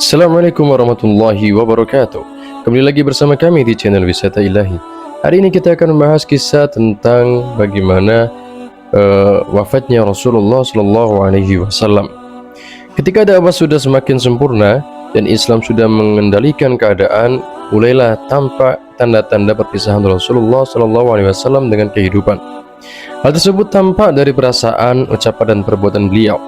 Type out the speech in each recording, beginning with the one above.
Assalamualaikum warahmatullahi wabarakatuh. Kembali lagi bersama kami di channel Wisata Ilahi. Hari ini kita akan membahas kisah tentang bagaimana wafatnya Rasulullah Shallallahu Alaihi Wasallam. Ketika dakwah sudah semakin sempurna dan Islam sudah mengendalikan keadaan, mulailah tampak tanda-tanda perpisahan Rasulullah Shallallahu Alaihi Wasallam dengan kehidupan. Hal tersebut tampak dari perasaan, ucapan dan perbuatan beliau.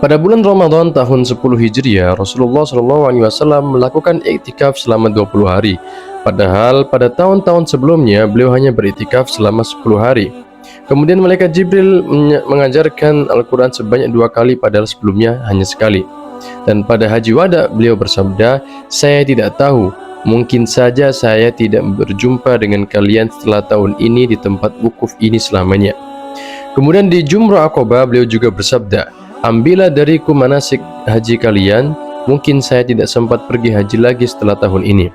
Pada bulan Ramadan tahun 10 Hijriah, Rasulullah SAW melakukan iktikaf selama 20 hari. Padahal pada tahun-tahun sebelumnya beliau hanya beriktikaf selama 10 hari. Kemudian malaikat Jibril mengajarkan Al-Quran sebanyak 2 kali, padahal sebelumnya hanya sekali. Dan pada Haji Wada beliau bersabda, "Saya tidak tahu, mungkin saja saya tidak berjumpa dengan kalian setelah tahun ini di tempat wukuf ini selamanya." Kemudian di Jumrah Aqabah beliau juga bersabda, "Ambillah dariku manasik haji kalian, mungkin saya tidak sempat pergi haji lagi setelah tahun ini."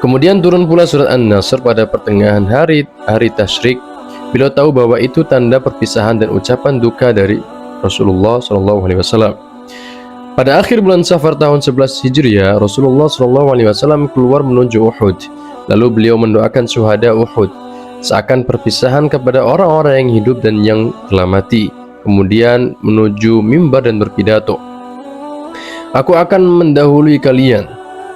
Kemudian turun pula surat An-Nasr pada pertengahan hari Tasyrik. Beliau tahu bahwa itu tanda perpisahan dan ucapan duka dari Rasulullah SAW. Pada akhir bulan Safar tahun 11 Hijriah, Rasulullah SAW keluar menuju Uhud. Lalu beliau mendoakan syuhada Uhud, seakan perpisahan kepada orang-orang yang hidup dan yang telah mati. Kemudian menuju mimbar dan berpidato, "Aku akan mendahului kalian,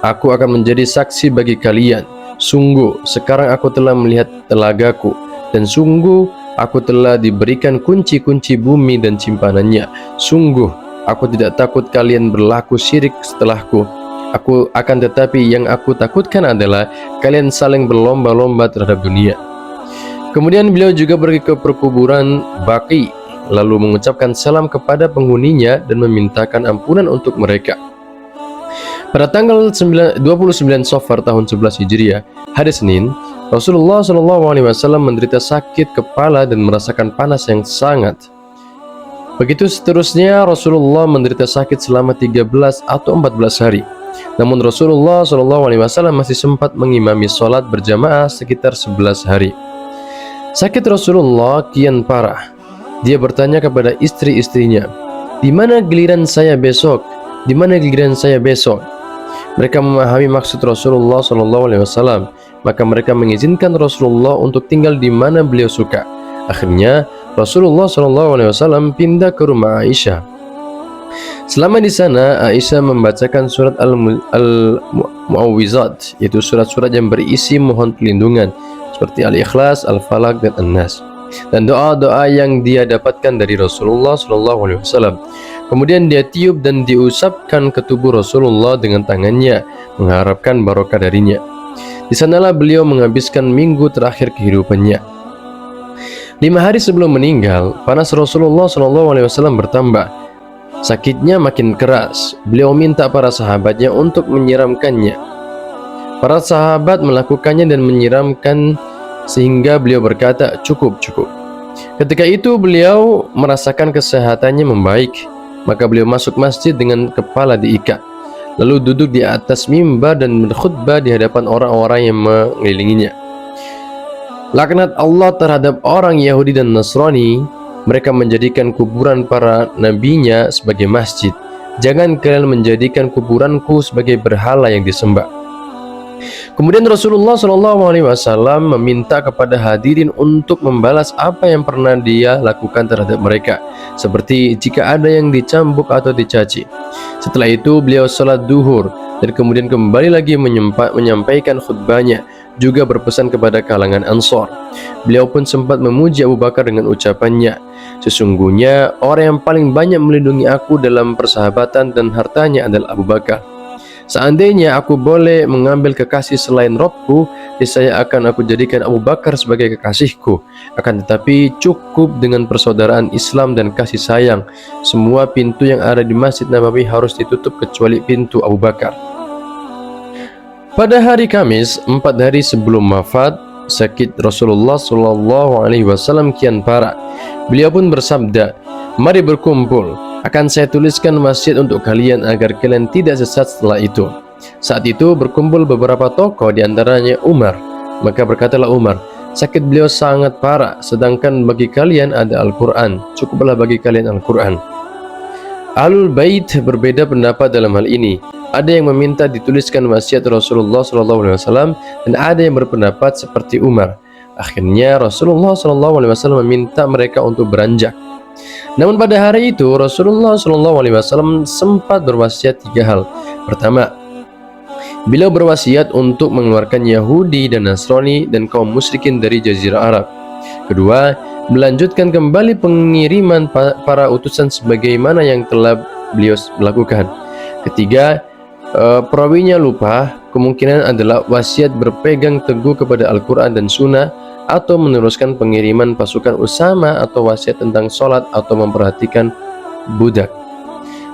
aku akan menjadi saksi bagi kalian. Sungguh sekarang aku telah melihat telagaku, dan sungguh aku telah diberikan kunci-kunci bumi dan simpanannya. Sungguh aku tidak takut kalian berlaku syirik setelahku. Aku akan tetapi yang aku takutkan adalah kalian saling berlomba-lomba terhadap dunia." Kemudian beliau juga pergi ke perkuburan Baqi, lalu mengucapkan salam kepada penghuninya dan memintakan ampunan untuk mereka. Pada tanggal 29 Safar tahun 11 Hijriah, hari Senin, Rasulullah SAW menderita sakit kepala dan merasakan panas yang sangat. Begitu seterusnya, Rasulullah menderita sakit selama 13 atau 14 hari. Namun Rasulullah SAW masih sempat mengimami sholat berjamaah sekitar 11 hari. Sakit Rasulullah kian parah. Dia bertanya kepada istri-istrinya, "Di mana giliran saya besok? Di mana giliran saya besok?" Mereka memahami maksud Rasulullah SAW, maka mereka mengizinkan Rasulullah untuk tinggal di mana beliau suka. Akhirnya Rasulullah SAW pindah ke rumah Aisyah. Selama di sana, Aisyah membacakan surat Al-Mu'awwizat, yaitu surat-surat yang berisi mohon perlindungan seperti Al-Ikhlas, Al-Falaq dan An-Nas, dan doa-doa yang dia dapatkan dari Rasulullah SAW. Kemudian dia tiup dan diusapkan ke tubuh Rasulullah dengan tangannya, mengharapkan barokah darinya. Di sanalah beliau menghabiskan minggu terakhir kehidupannya. 5 hari sebelum meninggal, panas Rasulullah SAW bertambah. Sakitnya makin keras. Beliau minta para sahabatnya untuk menyiramkannya. Para sahabat melakukannya dan menyiramkan, sehingga beliau berkata, "Cukup, cukup." Ketika itu beliau merasakan kesehatannya membaik, maka beliau masuk masjid dengan kepala diikat, lalu duduk di atas mimbar dan berkhutbah di hadapan orang-orang yang mengelilinginya. Laknat Allah terhadap orang Yahudi dan Nasrani, mereka menjadikan kuburan para nabinya sebagai masjid. Jangan kalian menjadikan kuburanku sebagai berhala yang disembah. Kemudian Rasulullah SAW meminta kepada hadirin untuk membalas apa yang pernah dia lakukan terhadap mereka, seperti jika ada yang dicambuk atau dicaci. Setelah itu beliau sholat duhur dan kemudian kembali lagi menyampaikan khutbahnya, juga berpesan kepada kalangan Ansor. Beliau pun sempat memuji Abu Bakar dengan ucapannya, "Sesungguhnya orang yang paling banyak melindungi aku dalam persahabatan dan hartanya adalah Abu Bakar. Seandainya aku boleh mengambil kekasih selain Robku, niscaya akan aku jadikan Abu Bakar sebagai kekasihku. Akan tetapi cukup dengan persaudaraan Islam dan kasih sayang. Semua pintu yang ada di Masjid Nabawi harus ditutup kecuali pintu Abu Bakar." Pada hari Kamis, 4 hari sebelum wafat, sakit Rasulullah SAW kian parah. Beliau pun bersabda, "Mari berkumpul. Akan saya tuliskan masjid untuk kalian agar kalian tidak sesat setelah itu." Saat itu berkumpul beberapa tokoh, diantaranya Umar. Maka berkatalah Umar, "Sakit beliau sangat parah, sedangkan bagi kalian ada Al-Quran. Cukuplah bagi kalian Al-Quran." Ahlul Bait berbeda pendapat dalam hal ini. Ada yang meminta dituliskan wasiat Rasulullah SAW dan ada yang berpendapat seperti Umar. Akhirnya Rasulullah SAW meminta mereka untuk beranjak. Namun pada hari itu Rasulullah SAW sempat berwasiat 3 hal. Pertama, beliau berwasiat untuk mengeluarkan Yahudi dan Nasrani dan kaum musyrikin dari Jazirah Arab. Kedua, melanjutkan kembali pengiriman para utusan sebagaimana yang telah beliau lakukan. Ketiga, perawinya lupa, kemungkinan adalah wasiat berpegang teguh kepada Al-Quran dan Sunnah, atau meneruskan pengiriman pasukan Usama, atau wasiat tentang sholat atau memperhatikan budak.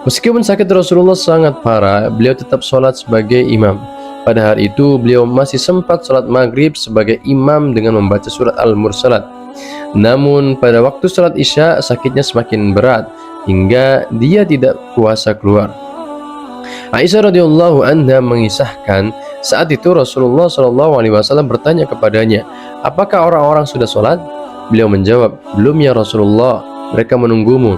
Meskipun sakit Rasulullah sangat parah, beliau tetap sholat sebagai imam. Pada hari itu beliau masih sempat sholat maghrib sebagai imam dengan membaca surat Al-Mursalat. Namun pada waktu sholat isya sakitnya semakin berat hingga dia tidak kuasa keluar. Aisyah radhiyallahu anha mengisahkan, saat itu Rasulullah SAW bertanya kepadanya, apakah orang-orang sudah sholat? Beliau menjawab, belum ya Rasulullah, mereka menunggumu.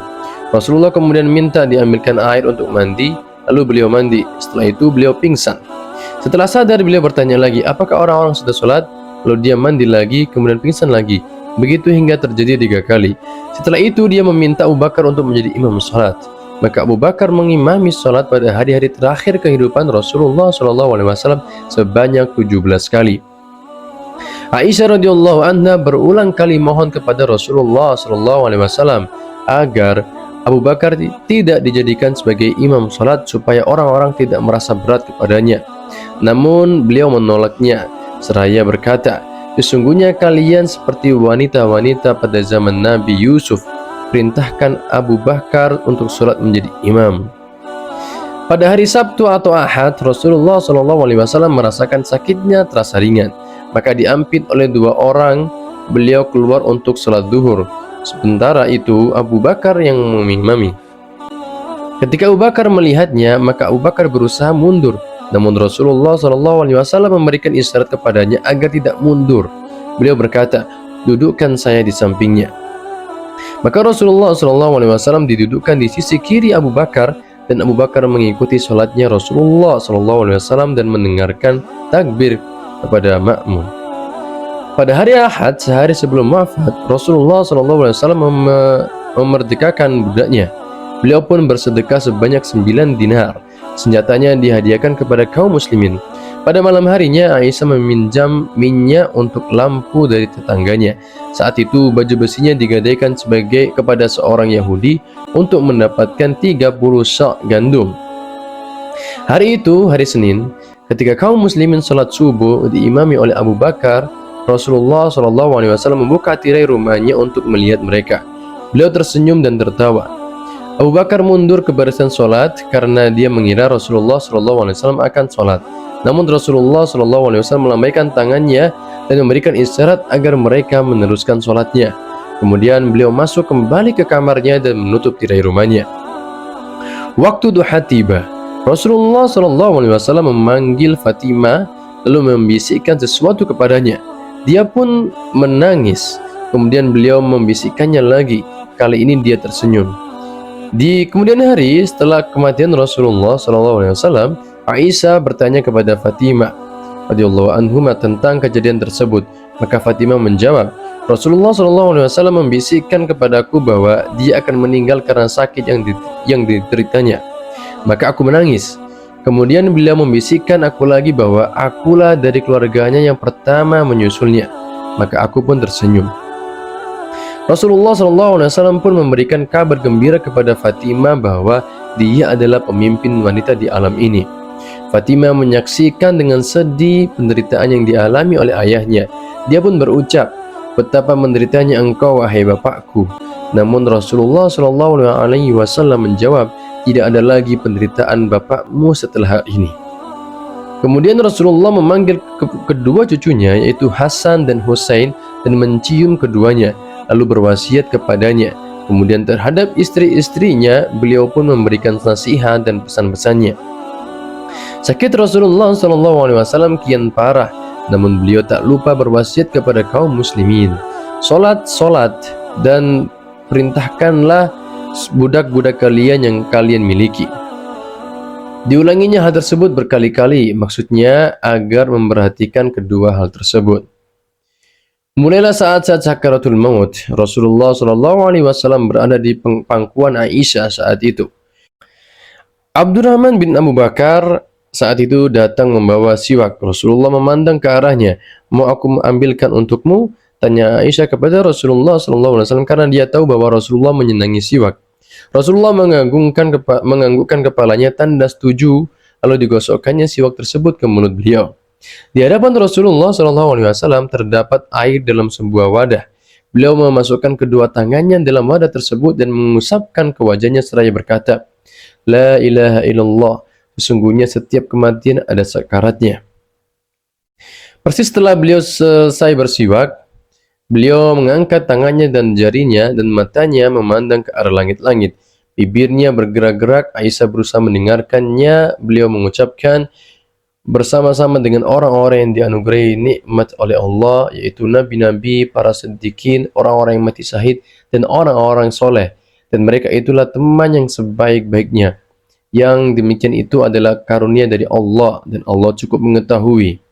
Rasulullah kemudian minta diambilkan air untuk mandi, lalu beliau mandi. Setelah itu beliau pingsan. Setelah sadar beliau bertanya lagi, apakah orang-orang sudah sholat? Lalu dia mandi lagi, kemudian pingsan lagi. Begitu hingga terjadi 3 kali. Setelah itu dia meminta Abu Bakar untuk menjadi imam sholat. Maka Abu Bakar mengimami sholat pada hari-hari terakhir kehidupan Rasulullah SAW sebanyak 17 kali. Aisyah radhiyallahu anha berulang kali mohon kepada Rasulullah SAW agar Abu Bakar tidak dijadikan sebagai imam sholat supaya orang-orang tidak merasa berat kepadanya. Namun beliau menolaknya seraya berkata, sesungguhnya kalian seperti wanita-wanita pada zaman Nabi Yusuf. Perintahkan Abu Bakar untuk sholat menjadi imam. Pada hari Sabtu atau Ahad, Rasulullah SAW merasakan sakitnya terasa ringan. Maka diampit oleh 2 orang, beliau keluar untuk sholat duhur. Sementara itu Abu Bakar yang mengimami. Ketika Abu Bakar melihatnya, maka Abu Bakar berusaha mundur. Namun Rasulullah SAW memberikan isyarat kepadanya agar tidak mundur. Beliau berkata, dudukkan saya di sampingnya. Maka Rasulullah SAW didudukkan di sisi kiri Abu Bakar, dan Abu Bakar mengikuti sholatnya Rasulullah SAW dan mendengarkan takbir kepada makmum. Pada hari Ahad, sehari sebelum wafat, Rasulullah SAW memerdekakan budaknya. Beliau pun bersedekah sebanyak 9 dinar. Senjatanya dihadiahkan kepada kaum muslimin. Pada malam harinya, Aisyah meminjam minyak untuk lampu dari tetangganya. Saat itu baju besinya digadaikan kepada seorang Yahudi untuk mendapatkan 30 sak gandum. Hari itu, hari Senin, ketika kaum muslimin sholat subuh diimami oleh Abu Bakar, Rasulullah SAW membuka tirai rumahnya untuk melihat mereka. Beliau tersenyum dan tertawa. Abu Bakar mundur ke barisan sholat karena dia mengira Rasulullah SAW akan sholat. Namun Rasulullah SAW melambaikan tangannya dan memberikan isyarat agar mereka meneruskan sholatnya. Kemudian beliau masuk kembali ke kamarnya dan menutup tirai rumahnya. Waktu duha tiba. Rasulullah SAW memanggil Fatimah lalu membisikkan sesuatu kepadanya. Dia pun menangis. Kemudian beliau membisikkannya lagi. Kali ini dia tersenyum. Di kemudian hari setelah kematian Rasulullah SAW, Aisyah bertanya kepada Fatimah radhiyallahu anhuma tentang kejadian tersebut. Maka Fatimah menjawab, Rasulullah SAW membisikkan kepadaku bahwa dia akan meninggal karena sakit yang dideritanya. Maka aku menangis. Kemudian beliau membisikkan aku lagi bahwa akulah dari keluarganya yang pertama menyusulnya. Maka aku pun tersenyum. Rasulullah SAW pun memberikan kabar gembira kepada Fatimah bahwa dia adalah pemimpin wanita di alam ini. Fatimah menyaksikan dengan sedih penderitaan yang dialami oleh ayahnya. Dia pun berucap, betapa menderitanya engkau wahai bapakku. Namun Rasulullah SAW menjawab, tidak ada lagi penderitaan bapakmu setelah ini. Kemudian Rasulullah memanggil kedua cucunya yaitu Hasan dan Husain dan mencium keduanya, lalu berwasiat kepadanya. Kemudian terhadap istri-istrinya beliau pun memberikan nasihat dan pesan-pesannya. Sakit Rasulullah SAW kian parah, namun beliau tak lupa berwasiat kepada kaum muslimin. Solat dan perintahkanlah budak-budak kalian yang kalian miliki. Diulanginya hal tersebut berkali-kali, maksudnya agar memperhatikan kedua hal tersebut. Mulailah saat-saat sakaratul maut, Rasulullah SAW berada di pangkuan Aisyah saat itu. Abdurrahman bin Abu Bakar saat itu datang membawa siwak. Rasulullah memandang ke arahnya. Mau aku ambilkan untukmu? Tanya Aisyah kepada Rasulullah SAW karena dia tahu bahwa Rasulullah menyenangi siwak. Rasulullah menganggukkan kepalanya tanda setuju, lalu digosokkannya siwak tersebut ke mulut beliau. Di hadapan Rasulullah SAW terdapat air dalam sebuah wadah. Beliau memasukkan kedua tangannya dalam wadah tersebut dan mengusapkan ke wajahnya seraya berkata, La ilaha illallah, sesungguhnya setiap kematian ada sakaratnya. Persis setelah beliau selesai bersiwak, beliau mengangkat tangannya dan jarinya dan matanya memandang ke arah langit-langit. Bibirnya bergerak-gerak. Aisyah berusaha mendengarkannya. Beliau mengucapkan, bersama-sama dengan orang-orang yang dianugerahi nikmat oleh Allah, yaitu nabi-nabi, para siddiqin, orang-orang yang mati syahid, dan orang-orang soleh. Dan mereka itulah teman yang sebaik-baiknya. Yang demikian itu adalah karunia dari Allah, dan Allah cukup mengetahui.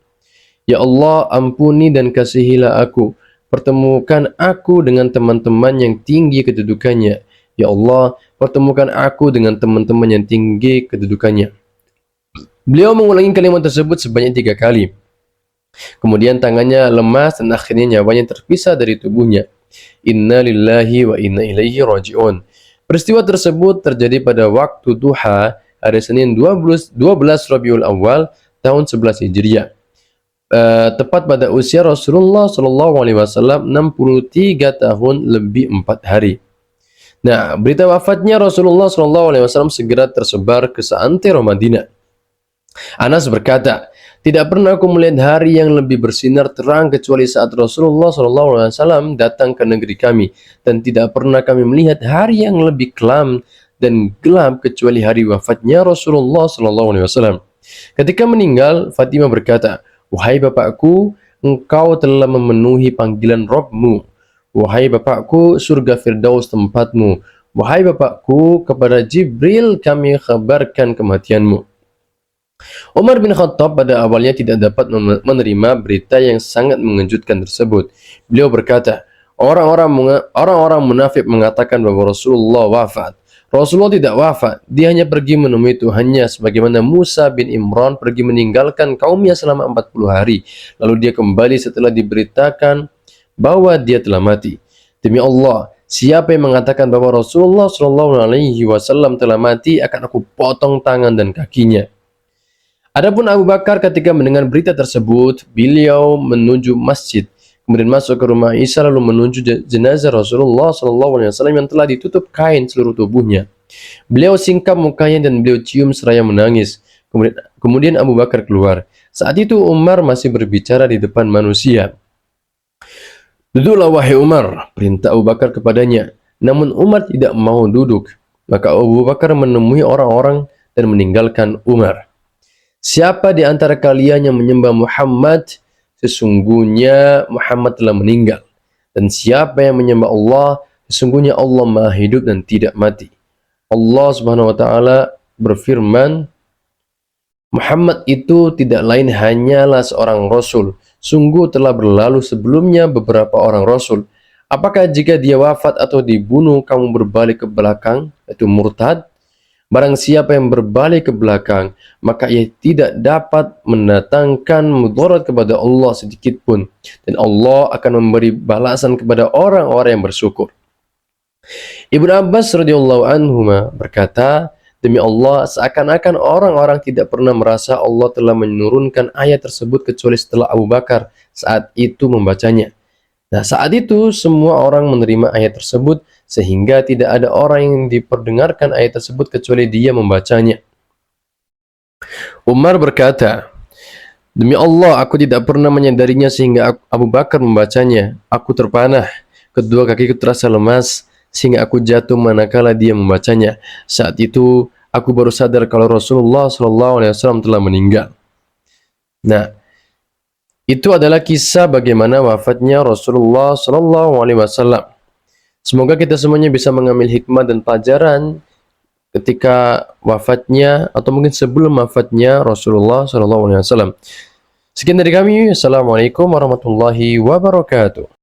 Ya Allah, ampuni dan kasihilah aku. Pertemukan aku dengan teman-teman yang tinggi kedudukannya. Ya Allah, pertemukan aku dengan teman-teman yang tinggi kedudukannya. Beliau mengulangi kalimat tersebut sebanyak 3 kali. Kemudian tangannya lemas dan akhirnya nyawanya terpisah dari tubuhnya. Inna lillahi wa inna ilaihi raji'un. Peristiwa tersebut terjadi pada waktu duha hari Senin 12 Rabiul Awal tahun 11 Hijriah. Tepat pada usia Rasulullah SAW 63 tahun lebih 4 hari. Nah, berita wafatnya Rasulullah SAW segera tersebar ke seantero Madinah. Anas berkata, tidak pernah aku melihat hari yang lebih bersinar terang kecuali saat Rasulullah SAW datang ke negeri kami, dan tidak pernah kami melihat hari yang lebih kelam dan gelap kecuali hari wafatnya Rasulullah SAW. Ketika meninggal, Fatimah berkata, wahai bapakku, engkau telah memenuhi panggilan Rabbmu. Wahai bapakku, surga Firdaus tempatmu. Wahai bapakku, kepada Jibril kami kabarkan kematianmu. Umar bin Khattab pada awalnya tidak dapat menerima berita yang sangat mengejutkan tersebut. Beliau berkata, orang-orang munafik mengatakan bahwa Rasulullah wafat. Rasulullah tidak wafat, dia hanya pergi menemui Tuhannya sebagaimana Musa bin Imran pergi meninggalkan kaumnya selama 40 hari. Lalu dia kembali setelah diberitakan bahwa dia telah mati. Demi Allah, siapa yang mengatakan bahwa Rasulullah SAW telah mati, akan aku potong tangan dan kakinya. Adapun Abu Bakar ketika mendengar berita tersebut, beliau menuju masjid, kemudian masuk ke rumah Aisyah lalu menuju jenazah Rasulullah SAW yang telah ditutup kain seluruh tubuhnya. Beliau singkap mukanya dan beliau cium seraya menangis. Kemudian Abu Bakar keluar. Saat itu Umar masih berbicara di depan manusia. Duduklah wahai Umar, perintah Abu Bakar kepadanya. Namun Umar tidak mau duduk. Maka Abu Bakar menemui orang-orang dan meninggalkan Umar. Siapa di antara kalian yang menyembah Muhammad? Sesungguhnya Muhammad telah meninggal. Dan siapa yang menyembah Allah? Sesungguhnya Allah Maha hidup dan tidak mati. Allah Subhanahu wa taala berfirman, Muhammad itu tidak lain hanyalah seorang rasul. Sungguh telah berlalu sebelumnya beberapa orang rasul. Apakah jika dia wafat atau dibunuh kamu berbalik ke belakang, yaitu murtad? Barang siapa yang berbalik ke belakang, maka ia tidak dapat mendatangkan mudarat kepada Allah sedikit pun. Dan Allah akan memberi balasan kepada orang-orang yang bersyukur. Ibnu Abbas radhiyallahu anhu berkata, demi Allah, seakan-akan orang-orang tidak pernah merasa Allah telah menurunkan ayat tersebut kecuali setelah Abu Bakar saat itu membacanya. Nah, saat itu semua orang menerima ayat tersebut sehingga tidak ada orang yang diperdengarkan ayat tersebut kecuali dia membacanya. Umar berkata, demi Allah, aku tidak pernah menyadarinya sehingga Abu Bakar membacanya. Aku terpanah, kedua kakiku terasa lemas sehingga aku jatuh manakala dia membacanya. Saat itu aku baru sadar kalau Rasulullah SAW telah meninggal. Nah, itu adalah kisah bagaimana wafatnya Rasulullah SAW. Semoga kita semuanya bisa mengambil hikmah dan pelajaran ketika wafatnya atau mungkin sebelum wafatnya Rasulullah SAW. Sekian dari kami. Assalamualaikum warahmatullahi wabarakatuh.